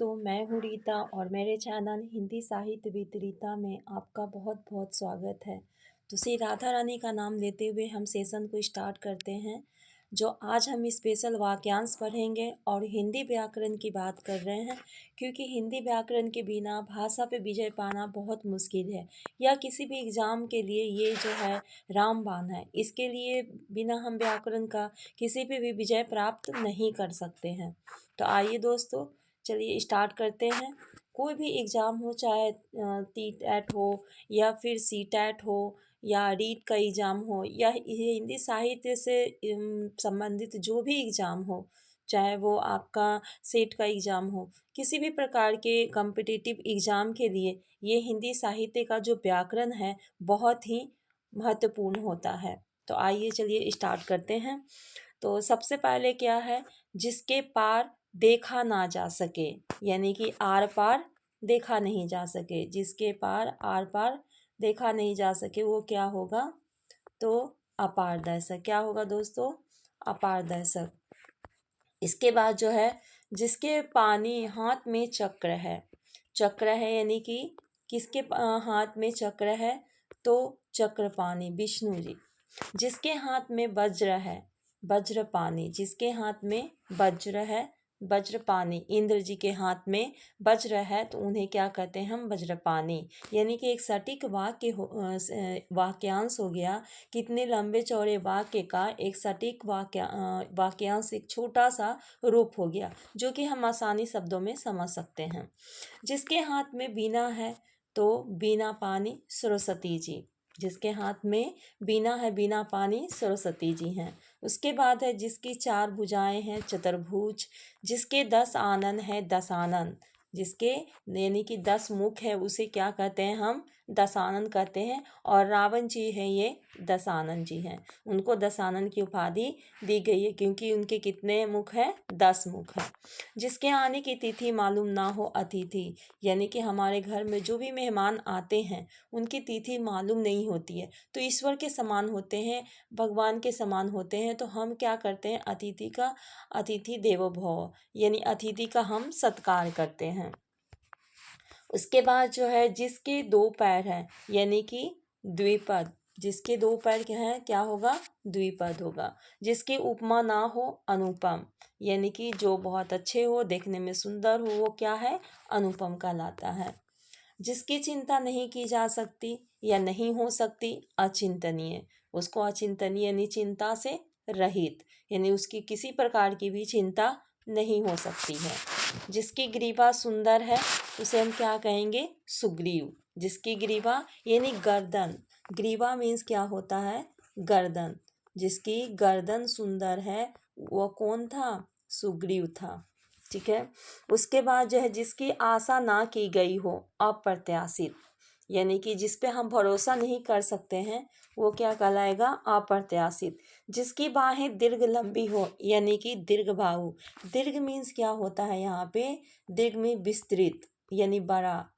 दोस्तों, मैं हूँ रीता और मेरे चैनल हिंदी साहित्य विद रीता में आपका बहुत बहुत स्वागत है। तो श्री राधा रानी का नाम लेते हुए हम सेशन को स्टार्ट करते हैं। जो आज हम स्पेशल वाक्यांश पढ़ेंगे और हिंदी व्याकरण की बात कर रहे हैं, क्योंकि हिंदी व्याकरण के बिना भाषा पे विजय पाना बहुत मुश्किल है। या किसी भी एग्ज़ाम के लिए ये जो है रामबाण है। इसके लिए बिना हम व्याकरण का किसी पे भी विजय प्राप्त नहीं कर सकते हैं। तो आइए दोस्तों, चलिए स्टार्ट करते हैं। कोई भी एग्ज़ाम हो, चाहे टी टैट हो या फिर सी टैट हो या रीट का एग्ज़ाम हो या हिंदी साहित्य से संबंधित जो भी एग्ज़ाम हो, चाहे वो आपका सेट का एग्ज़ाम हो, किसी भी प्रकार के कॉम्पिटिटिव एग्ज़ाम के लिए ये हिंदी साहित्य का जो व्याकरण है बहुत ही महत्वपूर्ण होता है। तो आइए चलिए स्टार्ट करते हैं। तो सबसे पहले क्या है, जिसके पार देखा ना जा सके, यानी कि आर पार देखा नहीं जा सके, जिसके पार आर पार देखा नहीं जा सके वो क्या होगा, तो अपारदर्शक। क्या होगा दोस्तों, अपारदर्शक। इसके बाद जो है, जिसके पानी हाथ में चक्र है, चक्र है यानी कि किसके हाथ में चक्र है, तो चक्रपाणी विष्णु जी। जिसके हाथ में वज्र है, वज्रपाणी। जिसके हाथ में वज्र है, वज्रपाणी। इंद्र जी के हाथ में वज्र है तो उन्हें क्या कहते हैं हम, वज्रपाणी। यानी कि एक सटीक वाक्यांश हो गया। कितने लंबे चौड़े वाक्य का एक सटीक वाक्यांश एक छोटा सा रूप हो गया, जो कि हम आसानी शब्दों में समझ सकते हैं। जिसके हाथ में वीणा है, तो वीणा पानी सरस्वती जी। जिसके हाथ में वीणा है, वीणा पानी सरस्वती जी हैं। उसके बाद है, जिसकी 4 भुजाएं हैं, चतुर्भुज। जिसके 10 आनन है, दशानन। जिसके यानी कि 10 मुख है, उसे क्या कहते हैं हम, दशानन कहते हैं। और रावण जी है, ये दशानन जी हैं। उनको दशानन की उपाधि दी गई है क्योंकि उनके कितने मुख हैं, 10 मुख हैं। जिसके आने की तिथि मालूम ना हो, अतिथि। यानी कि हमारे घर में जो भी मेहमान आते हैं उनकी तिथि मालूम नहीं होती है, तो ईश्वर के समान होते हैं, भगवान के समान होते हैं। तो हम क्या करते हैं, अतिथि देवो भव, यानी अतिथि का हम सत्कार करते हैं। उसके बाद जो है, जिसके 2 पैर हैं, यानी कि द्विपद। जिसके 2 पैर क्या हैं, क्या होगा, द्विपद होगा। जिसकी उपमा ना हो, अनुपम। यानी कि जो बहुत अच्छे हो, देखने में सुंदर हो, वो क्या है, अनुपम कहलाता है। जिसकी चिंता नहीं की जा सकती या नहीं हो सकती, अचिंतनीय। उसको अचिंतनीय यानी चिंता से रहित, यानी उसकी किसी प्रकार की भी चिंता नहीं हो सकती है। जिसकी ग्रीवा सुंदर है, उसे हम क्या कहेंगे, सुग्रीव। जिसकी ग्रीवा यानी गर्दन, ग्रीवा मीन्स क्या होता है, गर्दन। जिसकी गर्दन सुंदर है, वह कौन था, सुग्रीव था। ठीक है। उसके बाद जो है, जिसकी आशा ना की गई हो, अप्रत्याशित। यानी कि जिस पे हम भरोसा नहीं कर सकते हैं, वो क्या कहलाएगा, अप्रत्याशित। जिसकी बाहें दीर्घ लंबी हो, यानी कि दीर्घ बाहु। दीर्घ मीन्स क्या होता है, यहाँ पे दीर्घ में विस्तृत यानी बड़ा।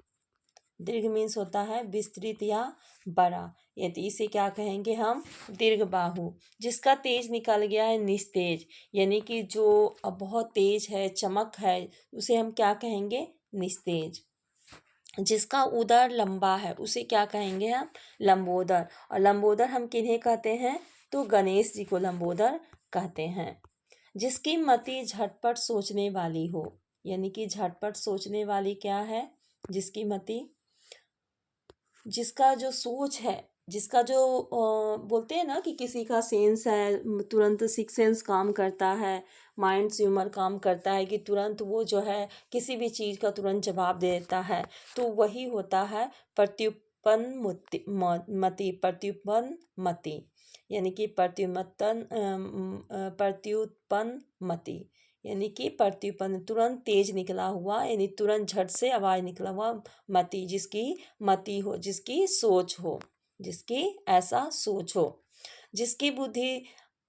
दीर्घ मीन्स होता है विस्तृत या बड़ा, यदि इसे क्या कहेंगे हम, दीर्घ बाहु। जिसका तेज निकल गया है, निस्तेज। यानी कि जो अब बहुत तेज है, चमक है, उसे हम क्या कहेंगे, निस्तेज। जिसका उदर लंबा है, उसे क्या कहेंगे हम, लंबोदर। और लंबोदर हम किन्हें कहते हैं, तो गणेश जी को लंबोदर कहते हैं। जिसकी मति झटपट सोचने वाली हो, यानी कि झटपट सोचने वाली क्या है, जिसकी मति, जिसका जो सोच है, जिसका जो बोलते हैं ना कि किसी का सेंस है, तुरंत सिक्स सेंस काम करता है, माइंड ह्यूमर काम करता है कि तुरंत वो जो है किसी भी चीज़ का तुरंत जवाब दे देता है, तो वही होता है प्रत्युत्पन्न मति। यानी कि प्रत्युत्पन्न मति, यानी कि प्रत्युत्पन्न तुरंत तेज निकला हुआ, यानी तुरंत झट से आवाज निकला हुआ मति। जिसकी मति हो, जिसकी सोच हो, जिसकी ऐसा सोच हो। जिसकी बुद्धि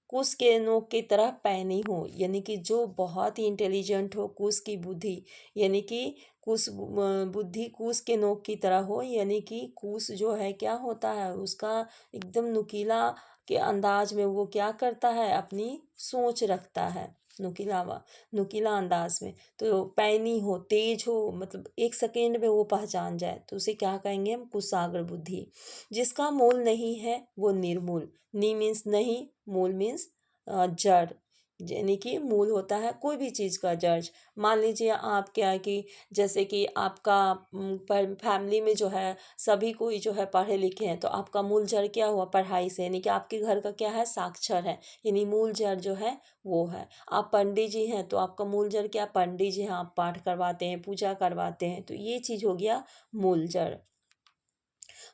कुश के नोक की तरह पैनी हो, यानी कि जो बहुत ही इंटेलिजेंट हो, कुश की बुद्धि, यानी कि कुश बुद्धि कुश के नोक की तरह हो। यानी कि कुश जो है क्या होता है, उसका एकदम नुकीला के अंदाज में वो क्या करता है, अपनी सोच रखता है। नुकीला अंदाज में। तो पैनी हो, तेज हो, मतलब 1 सेकेंड में वो पहचान जाए, तो उसे क्या कहेंगे हम? कुशाग्र बुद्धि। जिसका मूल नहीं है वो निर्मूल। नी मीन्स नहीं, मूल मीन्स जड़, यानी कि मूल होता है कोई भी चीज़ का जड़। मान लीजिए आप क्या है कि जैसे कि आपका फैमिली में जो है सभी कोई जो है पढ़े लिखे हैं, तो आपका मूल जड़ क्या हुआ? पढ़ाई से, यानी कि आपके घर का क्या है? साक्षर है, यानी मूल जड़ जो है वो है। आप पंडित जी हैं तो आपका मूल जड़ क्या? पंडित जी हैं, आप पाठ करवाते हैं, पूजा करवाते हैं, तो ये चीज़ हो गया मूल जड़।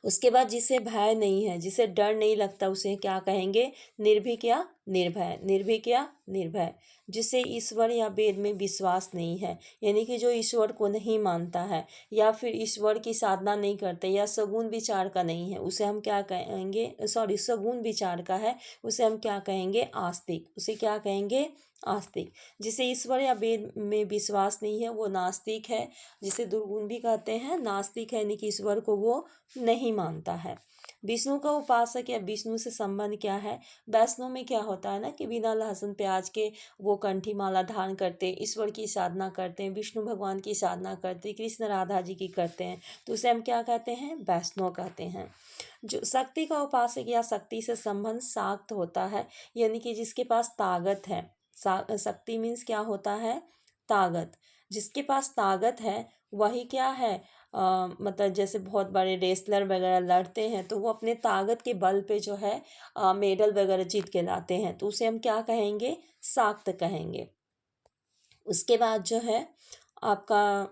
उसके बाद जिसे भय नहीं है, जिसे डर नहीं लगता, उसे क्या कहेंगे? निर्भीक या निर्भय। निर्भीक या निर्भय। जिसे ईश्वर या वेद में विश्वास नहीं है, यानी कि जो ईश्वर को नहीं मानता है या फिर ईश्वर की साधना नहीं करते या सगुण विचार का नहीं है, उसे हम क्या कहेंगे? सॉरी, सगुण विचार का है, उसे हम क्या कहेंगे? आस्तिक। उसे क्या कहेंगे? आस्तिक। जिसे ईश्वर या वेद में विश्वास नहीं है वो नास्तिक है। जिसे दुर्गुण भी कहते हैं, नास्तिक है, यानी कि ईश्वर को वो नहीं मानता है। विष्णु का उपासक या विष्णु से संबंध क्या है? वैष्णव में क्या होता है ना कि बिना लहसुन प्याज के वो कंठी माला धारण करते, ईश्वर की साधना करते हैं, विष्णु भगवान की साधना करते हैं, कृष्ण राधा जी की करते हैं, तो उसे हम क्या कहते हैं? वैष्णव कहते हैं। जो शक्ति का उपासक या शक्ति से संबंध शाक्त होता है, यानी कि जिसके पास ताकत है। शक्ति मीन्स क्या होता है? ताकत। जिसके पास ताकत है वही क्या है? मतलब जैसे बहुत बड़े रेसलर वगैरह लड़ते हैं तो वो अपने ताकत के बल पे जो है मेडल वगैरह जीत के लाते हैं, तो उसे हम क्या कहेंगे? शाक्त कहेंगे। उसके बाद जो है आपका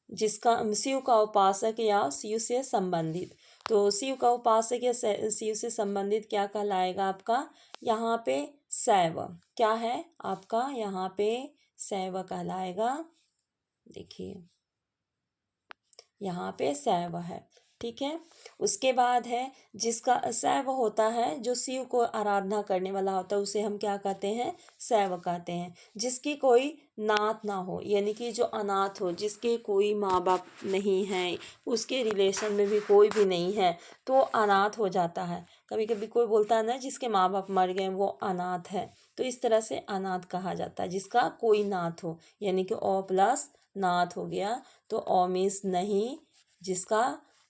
जिसका शिव का उपासक या शिव से संबंधित, तो शिव का उपासक या शिव से संबंधित क्या कहलाएगा आपका? यहाँ पे शैव। क्या है आपका? यहाँ पे शैव कहलाएगा। देखिए यहाँ पे शैव है, ठीक है। उसके बाद है जिसका शैव होता है, जो शिव को आराधना करने वाला होता है, उसे हम क्या कहते हैं? शैव कहते हैं। जिसकी कोई नात ना हो, यानी कि जो अनाथ हो, जिसके कोई माँ बाप नहीं है, उसके रिलेशन में भी कोई भी नहीं है, तो अनाथ हो जाता है। कभी कभी कोई बोलता है ना जिसके माँ बाप मर गए वो अनाथ है, तो इस तरह से अनाथ कहा जाता है जिसका कोई नाथ हो, यानी कि ओ प्लस नाथ हो गया। तो ओ मीन्स नहीं, जिसका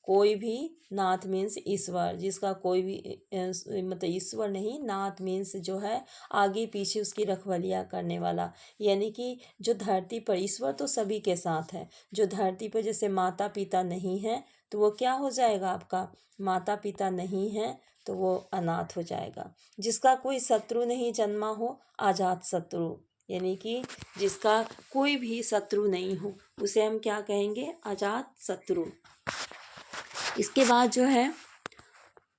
कोई भी, नाथ मीन्स ईश्वर, जिसका कोई भी मतलब ईश्वर नहीं, नाथ मीन्स जो है आगे पीछे उसकी रखवालियाँ करने वाला, यानी कि जो धरती पर, ईश्वर तो सभी के साथ है, जो धरती पर जैसे माता पिता नहीं है तो वो क्या हो जाएगा आपका? माता पिता नहीं है तो वो अनाथ हो जाएगा। जिसका कोई शत्रु नहीं जन्मा हो, अजात शत्रु, यानी कि जिसका कोई भी शत्रु नहीं हो, उसे हम क्या कहेंगे? अजात शत्रु। इसके बाद जो है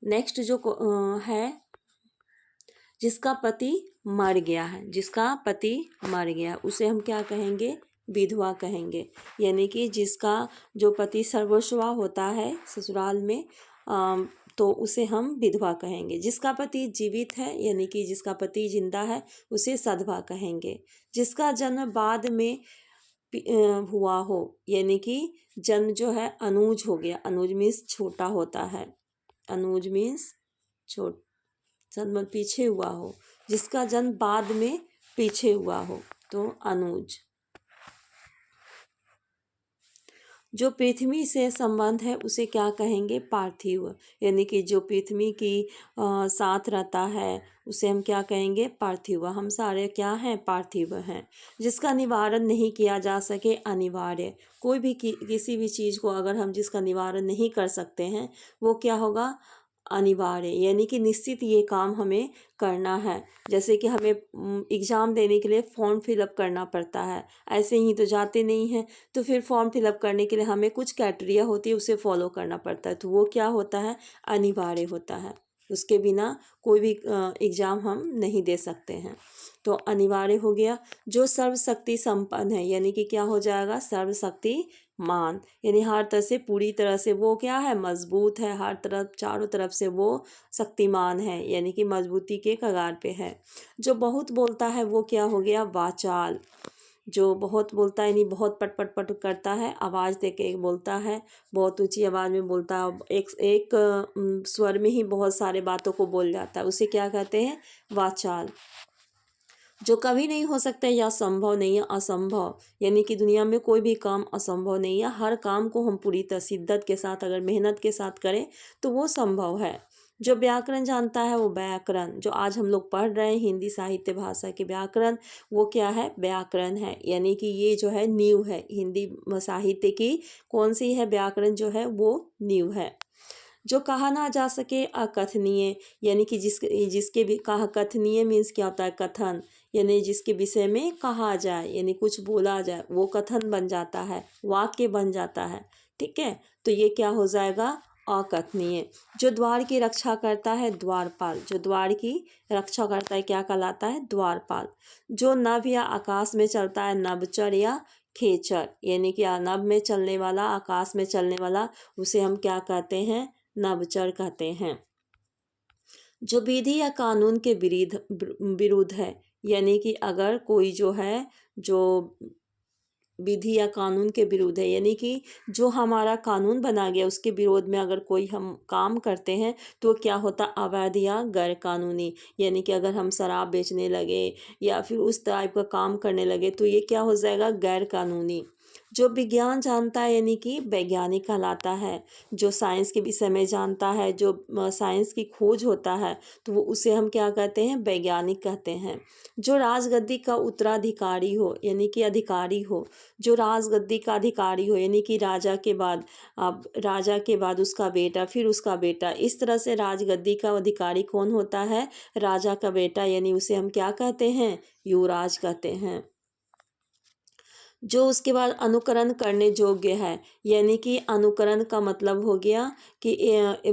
नेक्स्ट जो है जिसका पति मर गया है, जिसका पति मर गया, उसे हम क्या कहेंगे? विधवा कहेंगे। यानी कि जिसका जो पति सर्वस्वा होता है ससुराल में, तो उसे हम विधवा कहेंगे। जिसका पति जीवित है, यानी कि जिसका पति जिंदा है, उसे सधवा कहेंगे। जिसका जन्म बाद में हुआ हो, यानी कि जन्म जो है अनुज हो गया, अनुज मीन्स छोटा होता है, अनुज मीन्स छोट, जन्म पीछे हुआ हो, जिसका जन्म बाद में पीछे हुआ हो, तो अनुज। जो पृथ्वी से संबंध है उसे क्या कहेंगे? पार्थिव, यानी कि जो पृथ्वी की साथ रहता है उसे हम क्या कहेंगे? पार्थिव। हम सारे क्या हैं? पार्थिव हैं। जिसका निवारण नहीं किया जा सके, अनिवार्य। कोई भी किसी भी चीज़ को अगर हम जिसका निवारण नहीं कर सकते हैं वो क्या होगा? अनिवार्य, यानी कि निश्चित ये काम हमें करना है। जैसे कि हमें एग्ज़ाम देने के लिए फॉर्म फिलअप करना पड़ता है, ऐसे ही तो जाते नहीं हैं, तो फिर फॉर्म फिलअप करने के लिए हमें कुछ क्राइटेरिया होती है, उसे फॉलो करना पड़ता है, तो वो क्या होता है? अनिवार्य होता है। उसके बिना कोई भी एग्ज़ाम हम नहीं दे सकते हैं, तो अनिवार्य हो गया। जो सर्वशक्ति संपन्न है, यानी कि क्या हो जाएगा? सर्वशक्तिमान, यानी हर तरह से, पूरी तरह से वो क्या है? मजबूत है, हर तरफ चारों तरफ से वो शक्तिमान है, यानी कि मजबूती के कगार पे है। जो बहुत बोलता है वो क्या हो गया? वाचाल। जो बहुत बोलता है, यानी बहुत पट पट पट करता है, आवाज़ दे के बोलता है, बहुत ऊंची आवाज़ में बोलता है, एक स्वर में ही बहुत सारे बातों को बोल जाता है, उसे क्या कहते हैं? वाचाल। जो कभी नहीं हो सकता या संभव नहीं है, असंभव, यानी कि दुनिया में कोई भी काम असंभव नहीं है। हर काम को हम पूरी तरह शिद्दत के साथ अगर मेहनत के साथ करें तो वो संभव है। जो व्याकरण जानता है वो व्याकरण, जो आज हम लोग पढ़ रहे हैं हिंदी साहित्य भाषा के व्याकरण, वो क्या है, व्याकरण है। यानी कि ये जो है नींव है हिंदी साहित्य की। कौन सी है, व्याकरण जो है वो नींव है। जो कहा ना जा सके अकथनीय, यानी कि जिसके भी कहा, कथनीय मीन्स क्या होता है, कथन, यानी जिसके विषय में कहा जाए यानी कुछ बोला जाए वो कथन बन जाता है, वाक्य बन जाता है। ठीक है, तो ये क्या हो जाएगा, अकथनीय। जो द्वार की रक्षा करता है, द्वारपाल, जो द्वार की रक्षा करता है क्या कहलाता है, द्वारपाल। जो नभ या आकाश में चलता है, नभचर या खेचर, यानी कि नभ में चलने वाला, आकाश में चलने वाला, उसे हम क्या कहते हैं, नभचर कहते हैं। जो विधि या कानून के विरुद्ध है, यानी कि अगर कोई जो है, जो विधि या कानून के विरुद्ध है, यानी कि जो हमारा कानून बना गया उसके विरोध में अगर कोई हम काम करते हैं तो क्या होता, अवैध या गैर कानूनी। यानी कि अगर हम शराब बेचने लगे या फिर उस टाइप का काम करने लगे तो ये क्या हो जाएगा, गैर कानूनी। जो विज्ञान जानता है, यानी कि वैज्ञानिक कहलाता है। जो साइंस के विषय में जानता है, जो साइंस की खोज होता है, तो वो उसे हम क्या कहते हैं, वैज्ञानिक कहते हैं। जो राजगद्दी का उत्तराधिकारी हो, यानी कि अधिकारी हो, जो राजगद्दी का अधिकारी हो, यानी कि राजा के बाद, अब राजा के बाद उसका बेटा, फिर उसका बेटा, इस तरह से राजगद्दी का अधिकारी कौन होता है, राजा का बेटा, यानी उसे हम क्या कहते हैं, युवराज कहते हैं। जो उसके बाद अनुकरण करने योग्य है, यानी कि अनुकरण का मतलब हो गया कि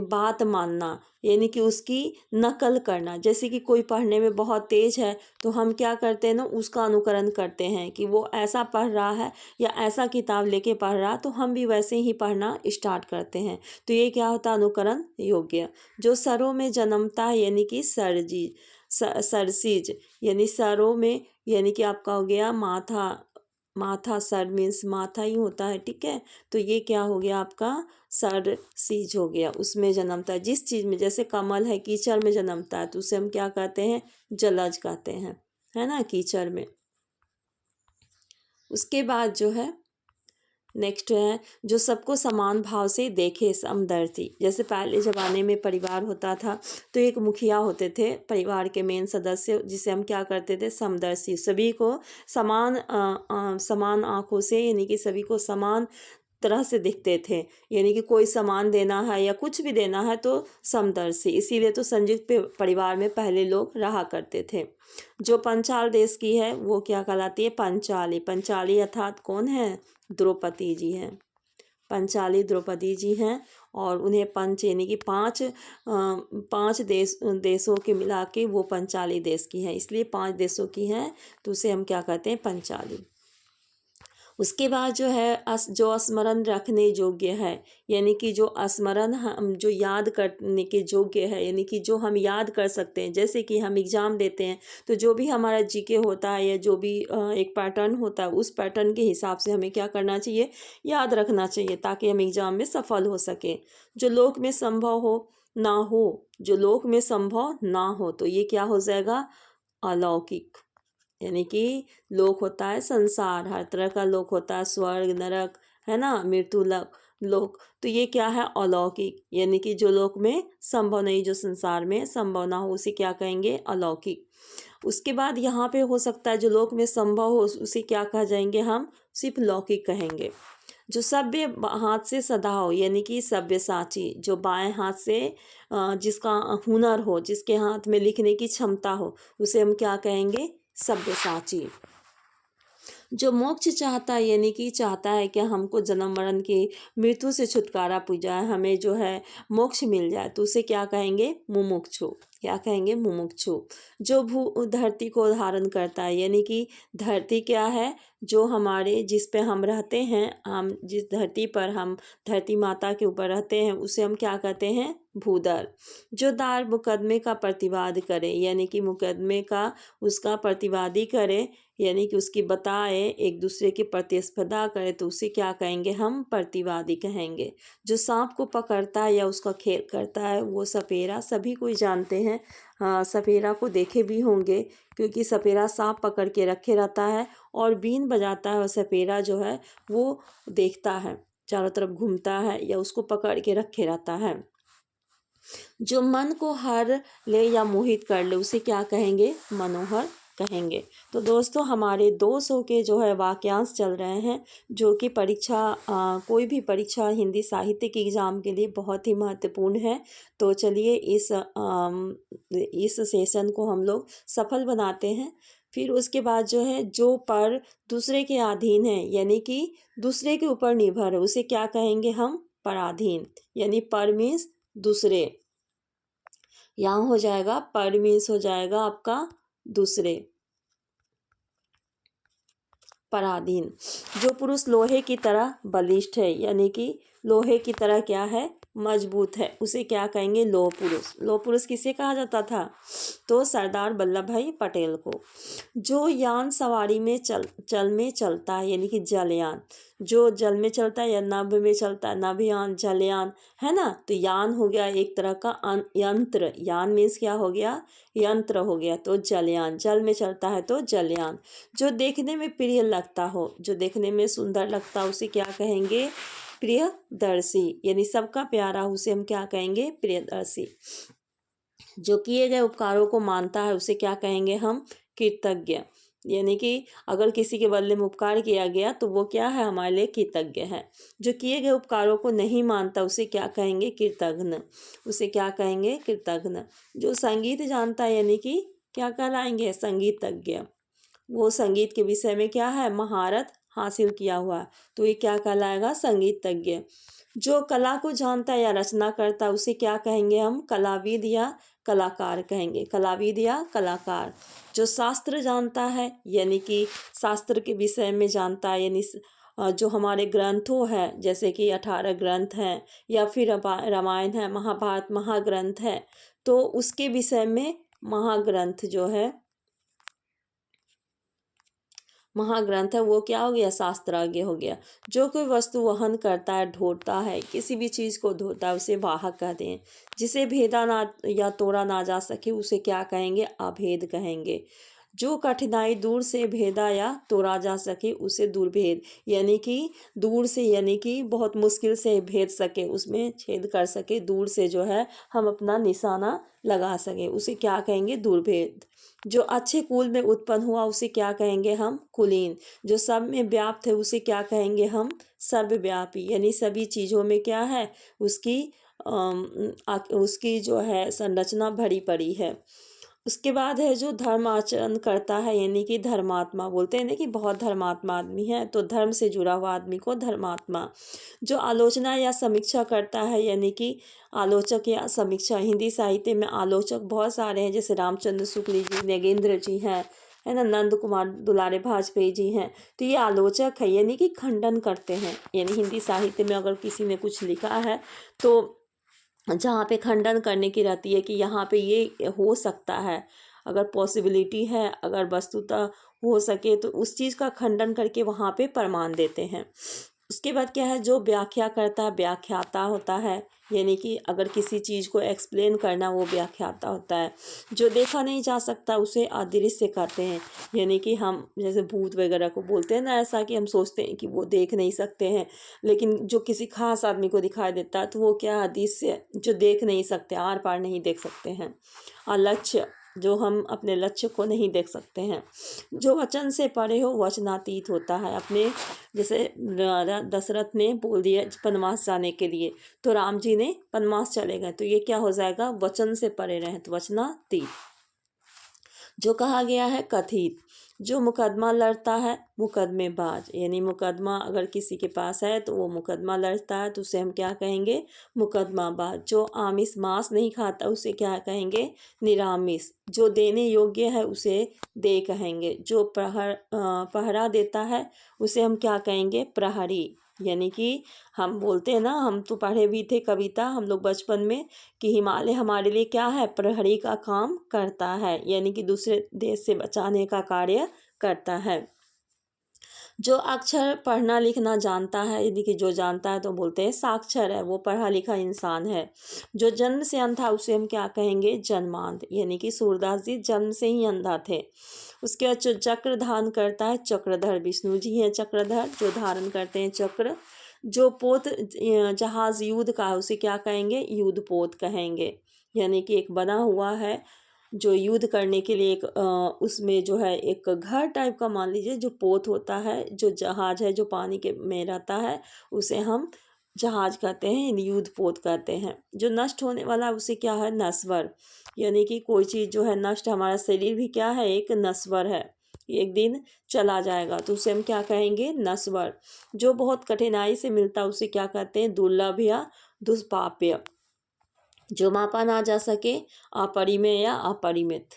बात मानना, यानी कि उसकी नकल करना। जैसे कि कोई पढ़ने में बहुत तेज है तो हम क्या करते हैं ना, उसका अनुकरण करते हैं कि वो ऐसा पढ़ रहा है या ऐसा किताब लेके पढ़ रहा, तो हम भी वैसे ही पढ़ना स्टार्ट करते हैं। तो ये क्या होता है, अनुकरण योग्य। जो सरों में जन्मता है, यानी कि सरसीज, यानी सरों में, यानी कि आपका हो गया माथा, माथा, सर मीन्स माथा ही होता है। ठीक है, तो ये क्या हो गया आपका, सर सीज हो गया, उसमें जन्मता है। जिस चीज़ में, जैसे कमल है कीचड़ में जन्मता है तो उसे हम क्या कहते हैं, जलज कहते हैं, है ना, कीचड़ में। उसके बाद जो है नेक्स्ट है, जो सबको समान भाव से देखे, समदर्शी। जैसे पहले ज़माने में परिवार होता था तो एक मुखिया होते थे, परिवार के मेन सदस्य, जिसे हम क्या करते थे, समदर्शी, सभी को समान आँखों से, यानी कि सभी को समान तरह से दिखते थे। यानी कि कोई सामान देना है या कुछ भी देना है तो समदर्शी, इसीलिए तो संयुक्त परिवार में पहले लोग रहा करते थे। जो पंचाल देश की है वो क्या कहलाती है, पंचाली। पंचाली अर्थात कौन है, द्रौपदी जी हैं। पंचाली द्रौपदी जी हैं और उन्हें पंच, यानी कि पांच देशों के मिला के वो पंचाली देश की हैं, इसलिए 5 देशों की हैं तो उसे हम क्या कहते हैं, पंचाली। उसके बाद जो है जो स्मरण रखने योग्य है, यानी कि जो स्मरण हम जो याद करने के योग्य है, यानी कि जो हम याद कर सकते हैं। जैसे कि हम एग्ज़ाम देते हैं तो जो भी हमारा जीके होता है या जो भी एक पैटर्न होता है, उस पैटर्न के हिसाब से हमें क्या करना चाहिए, याद रखना चाहिए, ताकि हम एग्ज़ाम में सफल हो सकें। जो लोक में संभव हो ना हो, जो लोक में संभव ना हो तो ये क्या हो जाएगा, अलौकिक। यानी कि लोक होता है संसार, हर तरह का लोक होता है, स्वर्ग, नरक, है ना, मृत्यु लोक, तो ये क्या है, अलौकिक। यानी कि जो लोक में संभव नहीं, जो संसार में संभव ना हो, उसे क्या कहेंगे, अलौकिक। उसके बाद यहाँ पे हो सकता है जो लोक में संभव हो उसे क्या कहा जाएंगे, हम सिर्फ लौकिक कहेंगे। जो सभ्य हाथ से सदा हो, यानी कि सभ्यसाची, जो बाएं हाथ से जिसका हुनर हो, जिसके हाथ में लिखने की क्षमता हो, उसे हम क्या कहेंगे, सब्यसाची। जो मोक्ष चाहता है, यानी कि चाहता है कि हमको जन्म मरण की मृत्यु से छुटकारा पा जाए, हमें जो है मोक्ष मिल जाए, तो उसे क्या कहेंगे, मुमुक्षु। क्या कहेंगे, मुमुक्षु। जो भू धरती को धारण करता है, यानी कि धरती क्या है, जो हमारे जिस पे हम रहते हैं, हम जिस धरती पर हम धरती माता के ऊपर रहते हैं उसे हम क्या कहते हैं, भूधर। जो दार मुकदमे का प्रतिवाद करे, यानी कि मुकदमे का उसका प्रतिवादी करे, यानी कि उसकी बताए, एक दूसरे की प्रतिस्पर्धा करे, तो उसे क्या कहेंगे, हम प्रतिवादी कहेंगे। जो सांप को पकड़ता है या उसका खेल करता है वो सपेरा, सभी कोई जानते हैं हैं सपेरा को देखे भी होंगे, क्योंकि सपेरा सांप पकड़ के रखे रहता है और बीन बजाता है और सपेरा जो है वो देखता है, चारों तरफ घूमता है या उसको पकड़ के रखे रहता है। जो मन को हर ले या मोहित कर ले उसे क्या कहेंगे? मनोहर कहेंगे। तो दोस्तों हमारे 200 के जो है वाक्यांश चल रहे हैं, जो कि कोई भी परीक्षा हिंदी साहित्य के एग्ज़ाम के लिए बहुत ही महत्वपूर्ण है। तो चलिए इस सेशन को हम लोग सफल बनाते हैं। फिर उसके बाद जो है जो पर दूसरे के अधीन है, यानी कि दूसरे के ऊपर निर्भर है, उसे क्या कहेंगे हम? पराधीन। यानी पर मीन्स दूसरे, यहाँ हो जाएगा पर मीन्स हो जाएगा आपका दूसरे, पराधीन। जो पुरुष लोहे की तरह बलिष्ठ है, यानी कि लोहे की तरह क्या है? मजबूत है, उसे क्या कहेंगे? लोह पुरुष। लोह पुरुष किसे कहा जाता था? तो सरदार वल्लभ भाई पटेल को। जो यान सवारी में जल में चलता है, यानी कि जलयान। जो जल में चलता है या नभ में चलता है, नभयान, जलयान, है ना। तो यान हो गया एक तरह का यंत्र, यान मीन्स क्या हो गया? यंत्र हो गया। तो जलयान, जल में चलता है तो जलयान। जो देखने में प्रिय लगता हो, जो देखने में सुंदर लगता है उसे क्या कहेंगे? प्रियदर्शी। यानी सबका प्यारा, उसे हम क्या कहेंगे? प्रियदर्शी। जो किए गए उपकारों को मानता है उसे क्या कहेंगे हम? कृतज्ञ। यानी कि अगर किसी के बदले में उपकार किया गया तो वो क्या है? हमारे लिए कृतज्ञ है। जो किए गए उपकारों को नहीं मानता उसे क्या कहेंगे? कृतघ्न। उसे क्या कहेंगे? कृतघ्न। जो संगीत जानता है, यानी कि क्या कहलाएंगे? संगीतज्ञ। वो संगीत के विषय में क्या है? महारत हासिल किया हुआ, तो ये क्या कहलाएगा? संगीतज्ञ। जो कला को जानता है या रचना करता है उसे क्या कहेंगे हम? कलाविद या कलाकार कहेंगे। कलाविद या कलाकार। जो शास्त्र जानता है, यानी कि शास्त्र के विषय में जानता है, यानी जो हमारे ग्रंथों है, जैसे कि 18 ग्रंथ हैं या फिर रामायण है, महाभारत महाग्रंथ है, तो उसके विषय में महाग्रंथ जो है, महाग्रंथ है, वो क्या हो गया? शास्त्राज्ञ हो गया। जो कोई वस्तु वहन करता है, ढोता है, किसी भी चीज़ को ढोता है, उसे वाहक कहते हैं। जिसे भेदा ना या तोड़ा ना जा सके उसे क्या कहेंगे? अभेद कहेंगे। जो कठिनाई दूर से भेदा या तोड़ा जा सके उसे दुर्भेद, यानी कि दूर से, यानी कि बहुत मुश्किल से भेद सके, उसमें छेद कर सके, दूर से जो है हम अपना निशाना लगा सके, उसे क्या कहेंगे? दुर्भेद। जो अच्छे कुल में उत्पन्न हुआ उसे क्या कहेंगे हम? कुलीन। जो सब में व्याप्त है उसे क्या कहेंगे हम? सर्वव्यापी। यानी सभी चीज़ों में क्या है? उसकी जो है संरचना भरी पड़ी है। उसके बाद है जो धर्म आचरण करता है, यानी कि धर्मात्मा। बोलते हैं ना कि बहुत धर्मात्मा आदमी है, तो धर्म से जुड़ा हुआ आदमी को धर्मात्मा। जो आलोचना या समीक्षा करता है, यानी कि आलोचक या समीक्षा। हिंदी साहित्य में आलोचक बहुत सारे हैं, जैसे रामचंद्र शुक्ल जी, नगेंद्र जी हैं, है ना, नंद कुमार दुलारे वाजपेयी जी हैं। तो ये आलोचक है, यानी कि खंडन करते हैं। यानी हिंदी साहित्य में अगर किसी ने कुछ लिखा है तो जहाँ पे खंडन करने की रहती है कि यहाँ पे ये हो सकता है, अगर पॉसिबिलिटी है, अगर वस्तुतः हो सके, तो उस चीज़ का खंडन करके वहाँ पे प्रमाण देते हैं। उसके बाद क्या है? जो व्याख्या करता है, व्याख्याता होता है, यानी कि अगर किसी चीज़ को एक्सप्लेन करना, वो व्याख्याता होता है। जो देखा नहीं जा सकता उसे अदृश्य कहते हैं, यानी कि हम जैसे भूत वगैरह को बोलते हैं ना, ऐसा कि हम सोचते हैं कि वो देख नहीं सकते हैं, लेकिन जो किसी खास आदमी को दिखाई देता है तो वो क्या? अदृश्य, जो देख नहीं सकते, आर पार नहीं देख सकते हैं। अलक्ष्य, जो हम अपने लक्ष्य को नहीं देख सकते हैं। जो वचन से परे हो वचनातीत होता है। अपने जैसे दशरथ ने बोल दिया वनवास जाने के लिए, तो राम जी ने वनवास चले गए, तो ये क्या हो जाएगा? वचन से परे रहे, तो वचनातीत। जो कहा गया है कथित। जो मुकदमा लड़ता है, मुकदमेबाज, यानी मुकदमा अगर किसी के पास है तो वो मुकदमा लड़ता है, तो उसे हम क्या कहेंगे? मुकदमाबाज। जो आमिष मांस नहीं खाता उसे क्या कहेंगे? निरामिष। जो देने योग्य है उसे दे कहेंगे। जो पहरा देता है उसे हम क्या कहेंगे? प्रहरी। यानी कि हम बोलते हैं ना, हम तो पढ़े भी थे कविता हम लोग बचपन में, कि हिमालय हमारे लिए क्या है? प्रहरी का काम करता है, यानी कि दूसरे देश से बचाने का कार्य करता है। जो अक्षर पढ़ना लिखना जानता है, यानी कि जो जानता है तो बोलते हैं साक्षर है, वो पढ़ा लिखा इंसान है। जो जन्म से अंधा उसे हम क्या कहेंगे, जन्मांध, यानी कि सूरदास जी जन्म से ही अंधा थे। उसके बाद जो चक्र धारण करता है, चक्रधर विष्णु जी हैं चक्रधर, जो धारण करते हैं चक्र। जो पोत जहाज युद्ध का है उसे क्या कहेंगे, युद्ध पोत कहेंगे, यानी कि एक बना हुआ है जो युद्ध करने के लिए एक उसमें जो है एक घर टाइप का मान लीजिए, जो पोत होता है, जो जहाज है जो पानी के में रहता है उसे हम जहाज कहते हैं, युद्ध पोत कहते हैं। जो नष्ट होने वाला है उसे क्या है, नश्वर, यानी कि कोई चीज़ जो है नष्ट, हमारा शरीर भी क्या है, एक नश्वर है, एक दिन चला जाएगा, तो उसे हम क्या कहेंगे, नश्वर। जो बहुत कठिनाई से मिलता है उसे क्या कहते हैं, दुर्लभ या दुष्प्राप्य। जो मापा ना जा सके, अपरिमेय या अपरिमित,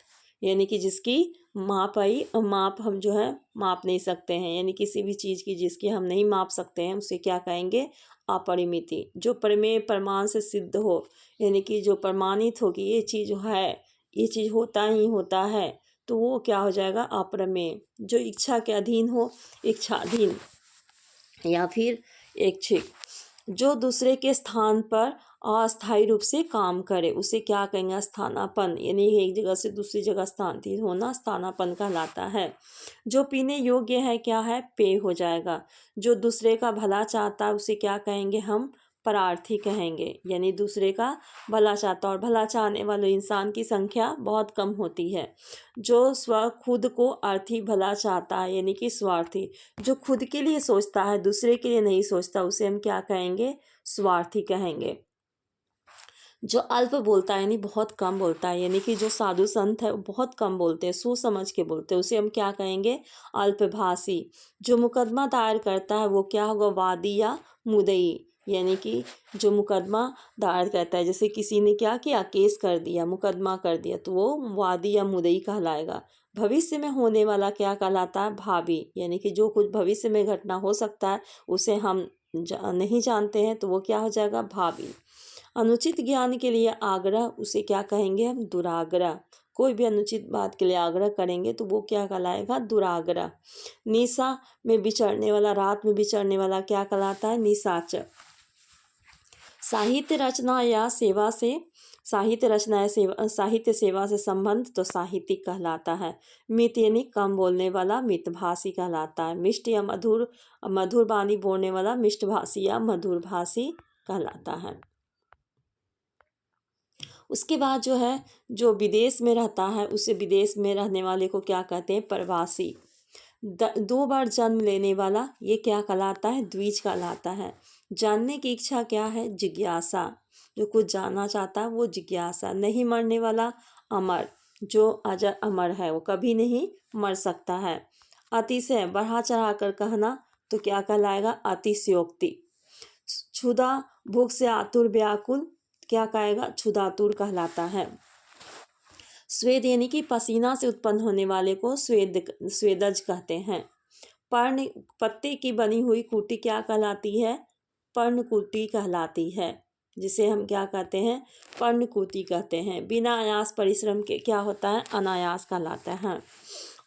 यानी कि जिसकी माप हम जो है माप नहीं सकते हैं, यानी किसी भी चीज़ की जिसकी हम नहीं माप सकते हैं उसे क्या कहेंगे, अपरिमिति। जो प्रमेय प्रमाण से सिद्ध हो, यानी कि जो प्रमाणित हो कि ये चीज़ है, ये चीज़ होता ही होता है, तो वो क्या हो जाएगा, अप्रमेय। जो इच्छा के अधीन हो, इच्छाधीन या फिर ऐच्छिक। जो दूसरे के स्थान पर अस्थायी रूप से काम करे उसे क्या कहेंगे, स्थानापन्न, यानी एक जगह से दूसरी जगह स्थानांतरित होना स्थानापन्न कहलाता है। जो पीने योग्य है क्या है, पेय हो जाएगा। जो दूसरे का भला चाहता है उसे क्या कहेंगे, हम परार्थी कहेंगे, यानी दूसरे का भला चाहता, और भला चाहने वाले इंसान की संख्या बहुत कम होती है। जो खुद को अर्थी भला चाहता है, यानी कि स्वार्थी, जो खुद के लिए सोचता है दूसरे के लिए नहीं सोचता उसे हम क्या कहेंगे, स्वार्थी कहेंगे। जो अल्प बोलता है यानी बहुत कम बोलता है, यानी कि जो साधु संत है वो बहुत कम बोलते हैं, सोच समझ के बोलते हैं, उसे हम क्या कहेंगे, अल्पभाषी। जो मुकदमा दायर करता है वो क्या होगा, वादी या मुद्दई, यानी कि जो मुकदमा दायर करता है, जैसे किसी ने क्या किया, केस कर दिया, मुकदमा कर दिया, तो वो वादी या मुद्दई कहलाएगा। भविष्य में होने वाला क्या कहलाता है, भावी, यानी कि जो कुछ भविष्य में घटना हो सकता है उसे हम नहीं जानते हैं तो वो क्या हो जाएगा, भावी। अनुचित ज्ञान के लिए आग्रह उसे क्या कहेंगे, हम दुराग्रह। कोई भी अनुचित बात के लिए आग्रह करेंगे तो वो क्या कहलाएगा, दुराग्रह। निशा में विचरने वाला, रात में विचरने वाला क्या कहलाता है, निशाचर। साहित्य रचना या सेवा से, साहित्य सेवा से संबंध तो साहित्यिक कहलाता है। मित यानी कम बोलने वाला, मितभाषी कहलाता है। मिष्ट या मधुर वाणी बोलने वाला, मिष्टभाषी या मधुरभाषी कहलाता है। उसके बाद जो है, जो विदेश में रहता है उसे विदेश में रहने वाले को क्या कहते हैं, प्रवासी। 2 बार जन्म लेने वाला ये क्या कहलाता है, द्विज कहलाता है। जानने की इच्छा क्या है, जिज्ञासा, जो कुछ जानना चाहता है वो जिज्ञासा। नहीं मरने वाला, अमर, जो अजर अमर है वो कभी नहीं मर सकता है। अतिशय, बढ़ा चढ़ा कर कहना तो क्या कहलाएगा, अतिशयोक्ति। क्षुधा, भूख से आतुर व्याकुल, क्या कहेगा, क्षुधातुर कहलाता है। स्वेद यानी कि पसीना से उत्पन्न होने वाले को स्वेदज कहते हैं। पर्ण, पत्ते की बनी हुई कुटी क्या कहलाती है, पर्णकुटी कहलाती है, जिसे हम क्या कहते हैं, पर्णकुटी कहते हैं। बिना आयास परिश्रम के क्या होता है, अनायास कहलाता है।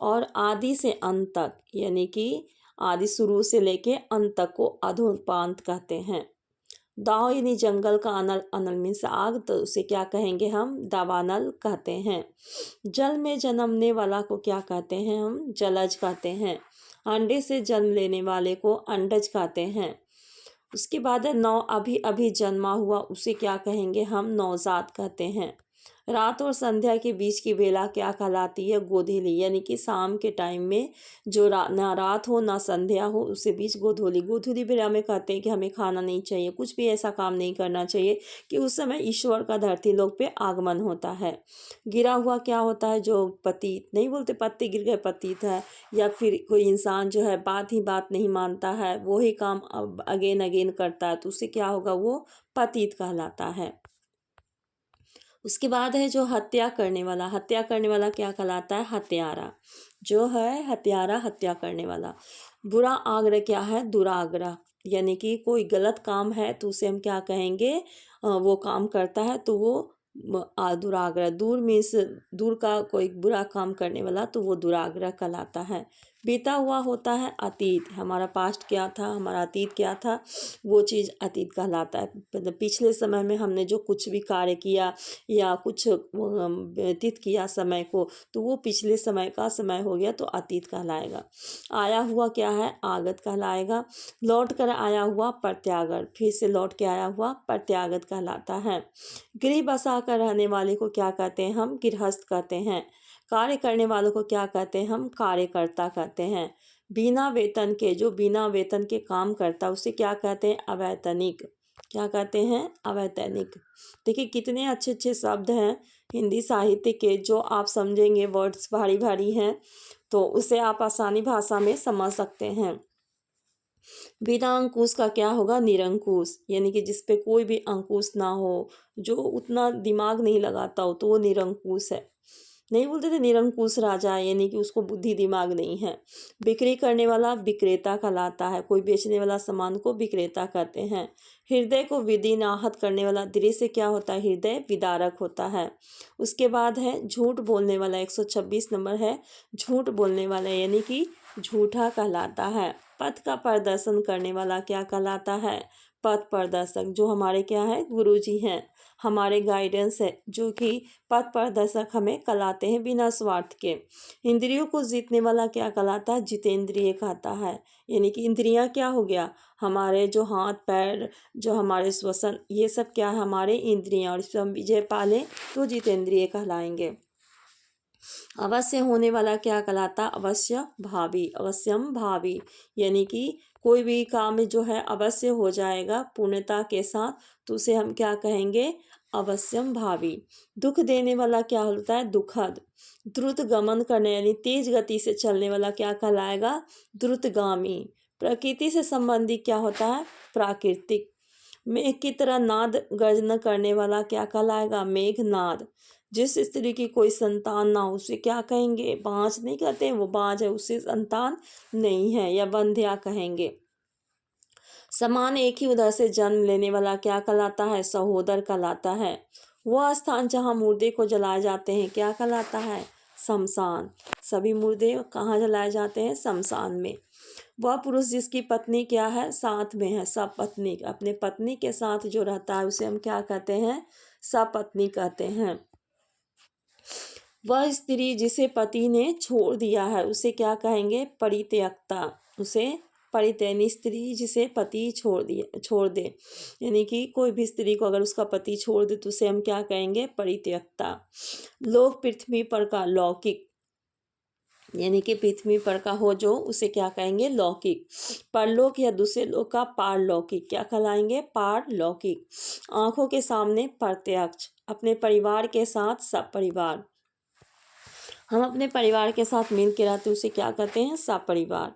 और आदि से अंत तक, यानी कि आदि शुरू से लेके अंत तक को अधोपांत कहते हैं। दाव यानी जंगल का अनल, अनल मीन्स आग, तो उसे क्या कहेंगे, हम दावानल कहते हैं। जल में जन्मने वाला को क्या कहते हैं, हम जलज कहते हैं। अंडे से जन्म लेने वाले को अंडज कहते हैं। उसके बाद नौ, अभी अभी जन्मा हुआ उसे क्या कहेंगे, हम नवजात कहते हैं। रात और संध्या के बीच की बेला क्या कहलाती है, गोधूली, यानी कि शाम के टाइम में जो ना रात हो ना संध्या हो उसे बीच गोधूली। गोधूली बेला में कहते हैं कि हमें खाना नहीं चाहिए, कुछ भी ऐसा काम नहीं करना चाहिए कि उस समय ईश्वर का धरती लोक पे आगमन होता है। गिरा हुआ क्या होता है, जो पतित, नहीं बोलते पत्ते गिर गए पतित है, या फिर कोई इंसान जो है बात ही बात नहीं मानता है, वही काम अगेन अगेन करता है, तो उससे क्या होगा, वो पतित कहलाता है। उसके बाद है जो हत्या करने वाला, हत्या करने वाला क्या कहलाता है, हत्यारा, जो है हत्यारा, हत्या करने वाला। बुरा आग्रह क्या है, दुराग्रह, यानी कि कोई गलत काम है तो उसे हम क्या कहेंगे, वो काम करता है तो वो दुराग्रह। दूर मीन्स दूर का कोई बुरा काम करने वाला तो वो दुराग्रह कहलाता है। बीता हुआ होता है अतीत, हमारा पास्ट क्या था, हमारा अतीत क्या था, वो चीज़ अतीत कहलाता है। मतलब पिछले समय में हमने जो कुछ भी कार्य किया या कुछ व्यतीत किया समय को, तो वो पिछले समय का समय हो गया, तो अतीत कहलाएगा। आया हुआ क्या है, आगत कहलाएगा। लौट कर आया हुआ प्रत्यागत, फिर से लौट के आया हुआ प्रत्यागत कहलाता है। गृह बसा कर रहने वाले को क्या कहते हैं, हम गृहस्थ कहते हैं। कार्य करने वालों को क्या कहते हैं, हम कार्यकर्ता कहते हैं। बिना वेतन के, जो बिना वेतन के काम करता उसे क्या कहते हैं, अवैतनिक। क्या कहते हैं, अवैतनिक। देखिए कितने अच्छे अच्छे शब्द हैं हिंदी साहित्य के, जो आप समझेंगे, वर्ड्स भारी भारी हैं तो उसे आप आसानी भाषा में समझ सकते हैं। बिना अंकुश का क्या होगा, निरंकुश, यानी कि जिस पे कोई भी अंकुश ना हो, जो उतना दिमाग नहीं लगाता हो, तो वो निरंकुश है। नहीं बोलते थे निरंकुश राजा, यानी कि उसको बुद्धि दिमाग नहीं है। बिक्री करने वाला विक्रेता कहलाता है, कोई बेचने वाला सामान को विक्रेता कहते हैं। हृदय को विदीन आहत करने वाला दृश्य क्या होता है, हृदय विदारक होता है। उसके बाद है झूठ बोलने वाला, 126 नंबर है, झूठ बोलने वाला यानी कि झूठा कहलाता है। पथ का प्रदर्शन करने वाला क्या कहलाता है, पथ प्रदर्शक, जो हमारे क्या है, गुरुजी हैं, हमारे गाइडेंस है, जो कि पथ प्रदर्शक हमें कहलाते हैं बिना स्वार्थ के। इंद्रियों को जीतने वाला क्या कहलाता है, जितेंद्रिय कहता है, यानी कि इंद्रियां क्या हो गया, हमारे जो हाथ पैर, जो हमारे श्वसन, ये सब क्या है, हमारे इंद्रियां, और इस पर हम विजय पालें तो जितेंद्रिय कहलाएंगे। अवश्य होने वाला क्या कहलाता, अवश्य भावी, अवश्यम भावी, यानी कि कोई भी काम जो है अवश्य हो जाएगा पूर्णता के साथ, तो उसे हम क्या कहेंगे, अवश्यम भावी। दुख देने वाला क्या होता है, दुखद। द्रुत गमन करने यानी तेज गति से चलने वाला क्या कहलाएगा, द्रुतगामी। प्रकृति से संबंधित क्या होता है, प्राकृतिक। मेघ की तरह नाद गर्जन करने वाला क्या कहलाएगा, मेघनाद। जिस स्त्री की कोई संतान ना हो उसे क्या कहेंगे, बांझ नहीं कहते हैं, वो बांझ है, उससे संतान नहीं है, या बंध्या कहेंगे। समान एक ही उदर से जन्म लेने वाला क्या कहलाता है, सहोदर कहलाता है। वह स्थान जहाँ मुर्दे को जलाए जाते हैं क्या कहलाता है, शमशान। सभी मुर्दे कहाँ जलाए जाते हैं, शमशान में। वह पुरुष जिसकी पत्नी क्या है, साथ में है, सपत्नीक। अपने पत्नी के साथ जो रहता है उसे हम क्या कहते हैं, सपत्नी कहते हैं। वह स्त्री जिसे पति ने छोड़ दिया है उसे क्या कहेंगे, परित्यक्ता। उसे परित्यनी, स्त्री जिसे पति छोड़ दे, यानी कि कोई भी स्त्री को अगर उसका पति छोड़ दे तो उसे हम क्या कहेंगे, परित्यक्ता। लोक पृथ्वी पर का लौकिक, यानी कि पृथ्वी पर का हो जो, उसे क्या कहेंगे, लौकिक। परलोक या दूसरे लोक का पारलौकिक क्या कहलाएंगे, पारलौकिक। आंखों के सामने प्रत्यक्ष, अपने परिवार के साथ सपरिवार। हम अपने परिवार के साथ मिल के रहते उसे क्या कहते हैं, सपरिवार।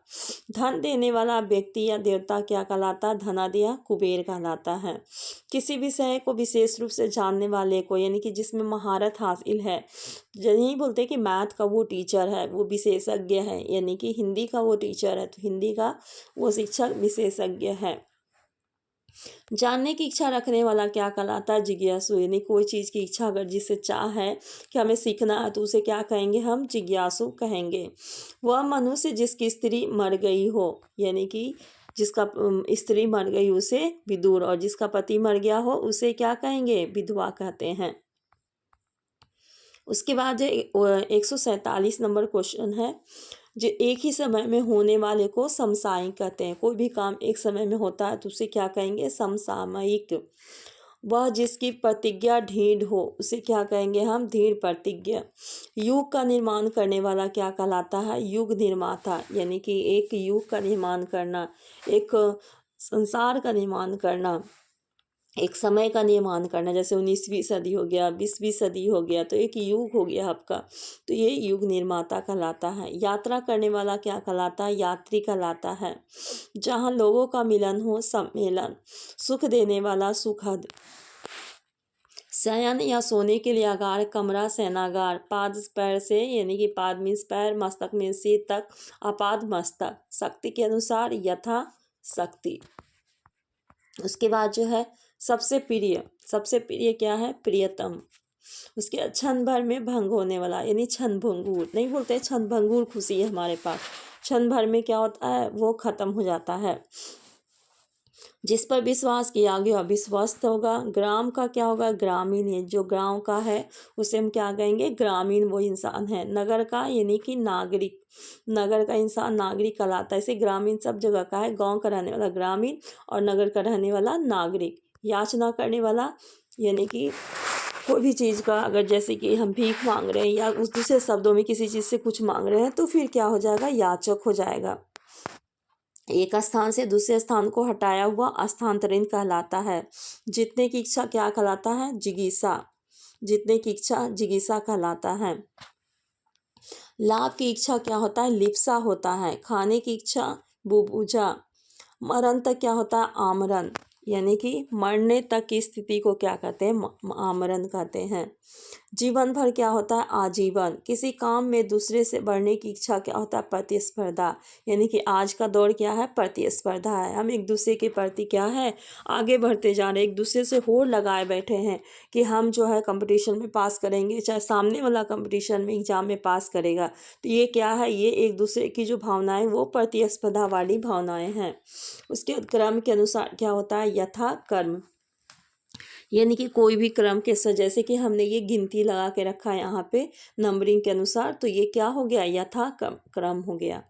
धन देने वाला व्यक्ति या देवता क्या कहलाता, धनादय कुबेर कहलाता है। किसी विषय को विशेष रूप से जानने वाले को, यानी कि जिसमें महारत हासिल है, यही बोलते हैं कि मैथ का वो टीचर है, वो विशेषज्ञ है, यानी कि हिंदी का वो टीचर है तो हिंदी का वो शिक्षक विशेषज्ञ है। जानने की इच्छा रखने वाला क्या कहलाता है, जिज्ञासु, यानी कोई चीज़ की इच्छा अगर जिसे चाह है कि हमें सीखना है तो उसे क्या कहेंगे, हम जिज्ञासु कहेंगे। वह मनुष्य जिसकी स्त्री मर गई हो, यानी कि जिसका स्त्री मर गई उसे विदुर, और जिसका पति मर गया हो उसे क्या कहेंगे, विधवा कहते हैं। उसके बाद 147 नंबर क्वेश्चन है, जो एक ही समय में होने वाले को समसामयिक कहते हैं। कोई भी काम एक समय में होता है तो उसे क्या कहेंगे, समसामयिक। वह जिसकी प्रतिज्ञा ढीढ़ हो उसे क्या कहेंगे, हम धीर प्रतिज्ञ। युग का निर्माण करने वाला क्या कहलाता है, युग निर्माता, यानी कि एक युग का निर्माण करना, एक संसार का निर्माण करना, एक समय का निर्माण करना। जैसे 19वीं सदी हो गया, 20वीं सदी हो गया, तो एक युग हो गया आपका, तो ये युग निर्माता कहलाता है। यात्रा करने वाला क्या कहलाता है, यात्री कहलाता है। जहाँ लोगों का मिलन हो, सम्मेलन। सुख देने वाला सुखद। शयन या सोने के लिए आगार, कमरा, सेनागार। पाद पैर से, यानी कि पाद मीन्स पैर, मस्तक मीन्स सिर तक, अपाद मस्तक। शक्ति के अनुसार, यथा शक्ति। उसके बाद जो है सबसे प्रिय, सबसे प्रिय क्या है, प्रियतम। उसके क्षण भर में भंग होने वाला, यानी क्षण भंगुर, नहीं बोलते क्षण भंगुर खुशी है हमारे पास, क्षण भर में क्या होता है, वो खत्म हो जाता है। जिस पर विश्वास किया गया विश्वस्त होगा। ग्राम का क्या होगा, ग्रामीण है, जो गांव का है उसे हम क्या कहेंगे, ग्रामीण वो इंसान है। नगर का यानी कि नागरिक, नगर का इंसान नागरिक कहलाता है। इसे ग्रामीण सब जगह का है, गांव का रहने वाला ग्रामीण और नगर का रहने वाला नागरिक। याचना करने वाला यानी कि कोई भी चीज़ का, अगर जैसे कि हम भीख मांग रहे हैं या उस दूसरे शब्दों में किसी चीज़ से कुछ मांग रहे हैं तो फिर क्या हो जाएगा, याचक हो जाएगा। एक स्थान से दूसरे स्थान को हटाया हुआ स्थानांतरण कहलाता है। जीतने की इच्छा क्या कहलाता है, जिगीसा। जीतने की इच्छा जिगीसा कहलाता है। लाभ की इच्छा क्या होता है, लिप्सा होता है। खाने की इच्छा बुभुजा। मरण तक क्या होता है, आमरण, यानी कि मरने तक की स्थिति को क्या कहते हैं, आमरण कहते हैं। जीवन भर क्या होता है, आजीवन। किसी काम में दूसरे से बढ़ने की इच्छा क्या होता है, प्रतिस्पर्धा, यानी कि आज का दौर क्या है, प्रतिस्पर्धा है। हम एक दूसरे के प्रति क्या है, आगे बढ़ते जा रहे हैं, एक दूसरे से होड़ लगाए बैठे हैं कि हम जो है कंपटीशन में पास करेंगे, चाहे सामने वाला कंपटीशन में एग्जाम में पास करेगा। तो ये क्या है, ये एक दूसरे की जो भावनाएं वो प्रतिस्पर्धा वाली भावनाएं हैं। उसके क्रम के अनुसार क्या होता है, यथा कर्म, यानी कि कोई भी क्रम के साथ, जैसे कि हमने ये गिनती लगा के रखा है यहाँ पे नंबरिंग के अनुसार, तो ये क्या हो गया, यथा क्रम हो गया।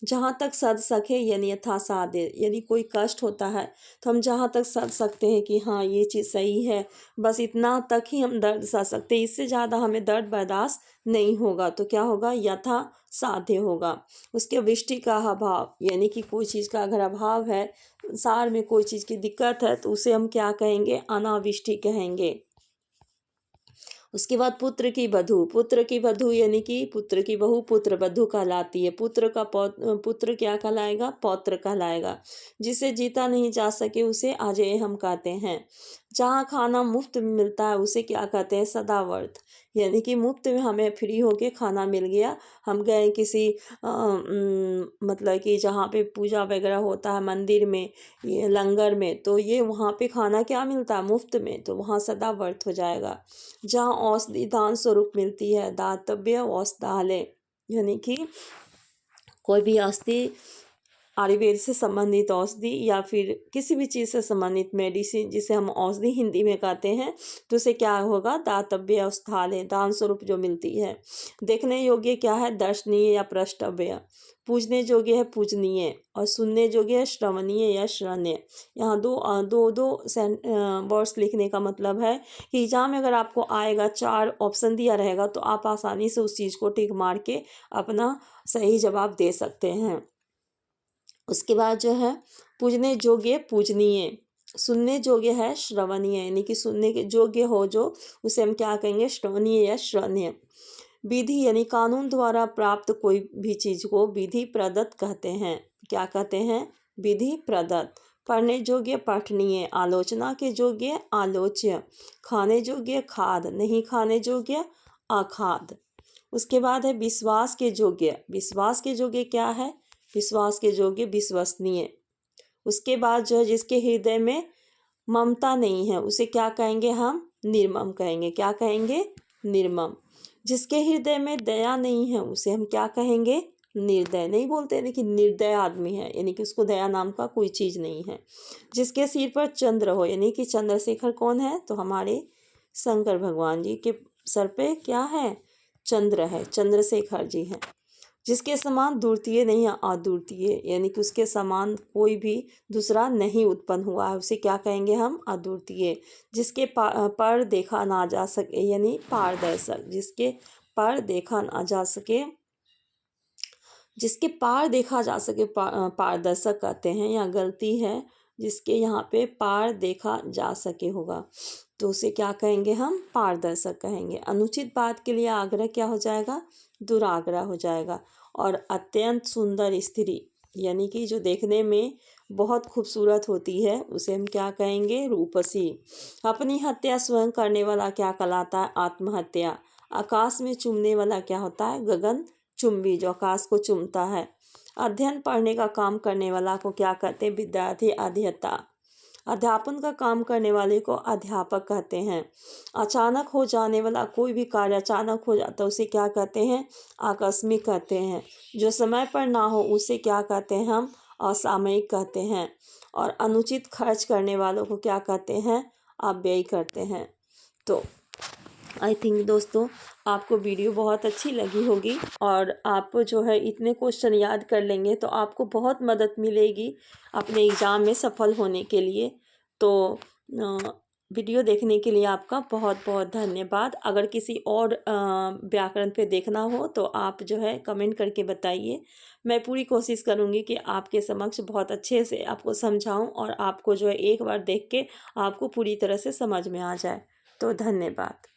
जहाँ तक सध सके यानी यथा साध्य, यानी कोई कष्ट होता है तो हम जहाँ तक सध सकते हैं कि हाँ ये चीज़ सही है, बस इतना तक ही हम दर्द सह सकते हैं, इससे ज़्यादा हमें दर्द बर्दाश्त नहीं होगा, तो क्या होगा, यथा साध्य होगा। उसके वृष्टि का अभाव, यानी कि कोई चीज़ का अगर अभाव है, संसार में कोई चीज़ की दिक्कत है, तो उसे हम क्या कहेंगे, अनावृष्टि कहेंगे। उसके बाद पुत्र की वधू, पुत्र की वधू यानी कि पुत्र की बहू पुत्र वधू कहलाती है। पुत्र का पुत्र क्या कहलाएगा, पौत्र कहलाएगा। जिसे जीता नहीं जा सके उसे अजेय हम कहते हैं। जहाँ खाना मुफ्त में मिलता है उसे क्या कहते हैं, सदावर्त, यानी कि मुफ्त में हमें फ्री होके खाना मिल गया। हम गए किसी मतलब कि जहाँ पे पूजा वगैरह होता है मंदिर में, ये लंगर में, तो ये वहाँ पे खाना क्या मिलता है, मुफ्त में, तो वहाँ सदावर्त हो जाएगा। जहाँ औषधि दान स्वरूप मिलती है, दातव्य औषधालय, यानी कि कोई भी औषधि, आयुर्वेद से संबंधित औषधि या फिर किसी भी चीज़ से संबंधित मेडिसिन, जिसे हम औषधि हिंदी में कहते हैं, तो उसे क्या होगा, दातव्य औषधालय, दान स्वरूप जो मिलती है। देखने योग्य क्या है, दर्शनीय या प्रष्टव्य। पूजने योग्य है, पूजनीय, और सुनने योग्य है, श्रवणीय या श्रवणीय। यहाँ दो वर्ड्स लिखने का मतलब है कि एग्जाम में अगर आपको आएगा, 4 ऑप्शन दिया रहेगा, तो आप आसानी से उस चीज़ को टिक मार के अपना सही जवाब दे सकते हैं। उसके बाद जो है, पूजने योग्य पूजनीय, सुनने योग्य है श्रवणीय, यानी कि सुनने के योग्य हो जो, उसे हम क्या कहेंगे, श्रवणीय या श्रवणीय। विधि यानी कानून द्वारा प्राप्त कोई भी चीज़ को विधि प्रदत्त कहते हैं। क्या कहते हैं, विधि प्रदत्त। पढ़ने योग्य पठनीय, आलोचना के योग्य आलोच्य, खाने योग्य खाद, नहीं खाने योग्य अखाद। उसके बाद है विश्वास के योग्य, विश्वास के योग्य क्या है, विश्वास के योग्य विश्वसनीय। उसके बाद जो है, जिसके हृदय में ममता नहीं है उसे क्या कहेंगे, हम निर्मम कहेंगे। क्या कहेंगे, निर्मम। जिसके हृदय में दया नहीं है उसे हम क्या कहेंगे, निर्दय। नहीं बोलते लेकिन निर्दय आदमी है, यानी कि उसको दया नाम का कोई चीज़ नहीं है। जिसके सिर पर चंद्र हो, यानी कि चंद्रशेखर कौन है, तो हमारे शंकर भगवान जी के सर पे क्या है, चंद्र है, चंद्रशेखर जी हैं। जिसके समान द्वितीय नहीं है, अद्वितीय, यानी कि उसके समान कोई भी दूसरा नहीं उत्पन्न हुआ है, उसे क्या कहेंगे हम, अद्वितीय। जिसके पर देखा ना जा सके, यानी पारदर्शक, जिसके पर देखा ना जा सके, जिसके पार देखा जा सके, पारदर्शक कहते हैं, यहाँ गलती है, जिसके यहाँ पे पार देखा जा सके होगा, तो उसे क्या कहेंगे, हम पारदर्शक कहेंगे। अनुचित बात के लिए आग्रह क्या हो जाएगा, दुराग्रह हो जाएगा। और अत्यंत सुंदर स्त्री, यानी कि जो देखने में बहुत खूबसूरत होती है, उसे हम क्या कहेंगे, रूपसी। अपनी हत्या स्वयं करने वाला क्या कहलाता है, आत्महत्या। आकाश में चूमने वाला क्या होता है, गगन चुंबी, जो आकाश को चूमता है। अध्ययन पढ़ने का काम करने वाला को क्या कहते हैं, विद्यार्थी, अध्येता। अध्यापन का काम करने वाले को अध्यापक कहते हैं। अचानक हो जाने वाला कोई भी कार्य अचानक हो जाता है उसे क्या कहते हैं? आकस्मिक कहते हैं। जो समय पर ना हो उसे क्या कहते हैं हम? असामयिक कहते हैं। और अनुचित खर्च करने वालों को क्या कहते हैं? अपव्यय करते हैं। तो आई थिंक दोस्तों आपको वीडियो बहुत अच्छी लगी होगी और आप जो है इतने क्वेश्चन याद कर लेंगे तो आपको बहुत मदद मिलेगी अपने एग्ज़ाम में सफल होने के लिए। तो वीडियो देखने के लिए आपका बहुत बहुत धन्यवाद। अगर किसी और व्याकरण पे देखना हो तो आप जो है कमेंट करके बताइए। मैं पूरी कोशिश करूँगी कि आपके समक्ष बहुत अच्छे से आपको समझाऊं और आपको जो है एक बार देख के आपको पूरी तरह से समझ में आ जाए। तो धन्यवाद।